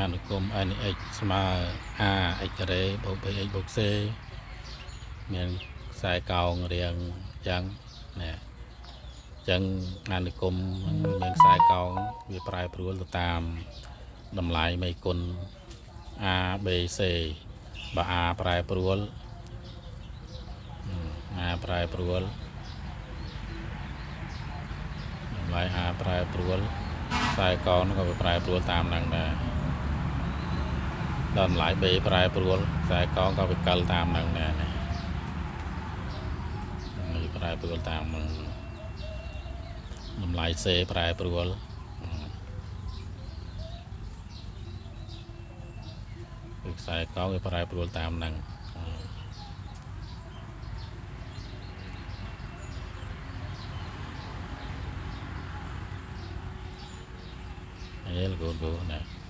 អានុគម NX ស្មើ A X ការ៉េបូក BX បូក C មានខ្សែកោងរាងយ៉ាងណែចឹងអានុគមនឹងមានខ្សែកោងវាប្រែប្រួលទៅតាមតម្លៃមេគុណ A B C បើ A ប្រែប្រួល A ប្រែប្រួលតម្លៃ A ប្រែប្រួលខ្សែកោងក៏វាប្រែប្រួលតាមហ្នឹងដែរតម្លៃ B ប្រែប្រួលខ្សែកោងក៏វាកិលតាមហ្នឹងដែរវាប្រែប្រួលតាមតម្លៃ C ប្រែប្រួលខ្សែកោងវាប្រែប្រួលតាមហ្នឹងលោកគ្រូណា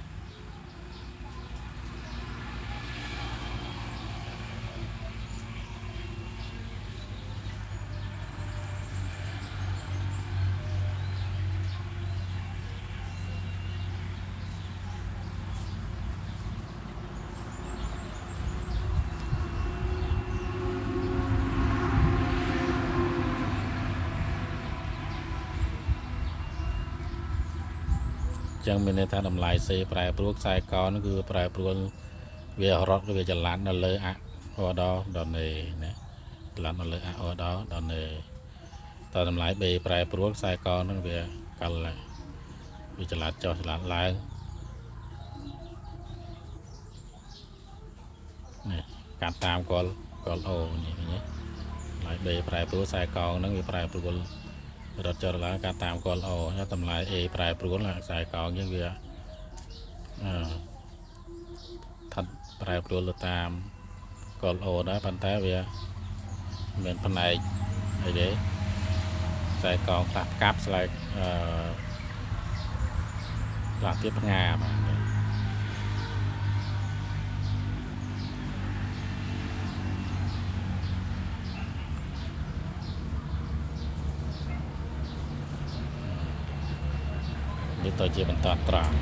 ចឹងមានន័យថាតម្លៃ C ប្រែប្រួលខ្សែកោងគឺប្រែប្រួលវារត់វាចល័តនៅលើអដនេណាចល័តនៅលើអដនេតតម្លៃ B ប្រែប្រួលខ្សែកោងនឹងវាកលវាចល័តចុះចល័តឡើងនេះកាត់តាមកលអូនេះតម្លៃ B ប្រែប្រួលខ្សែកោងនឹងវាប្រែប្រួលរត់ចលឡើងកាត់តាមកលអូតម្លៃ A ប្រែប្រួលខ្សែកោងយើងវាថាត់ប្រែប្រួលទៅតាមកលអូដែរប៉ុន្តែវាមានផ្នែកអីទេខ្សែកោងខ្លះកាប់ស្លែកខ្លះទៀតផ្ងាបាទនេះទៅជាបន្តត្រង់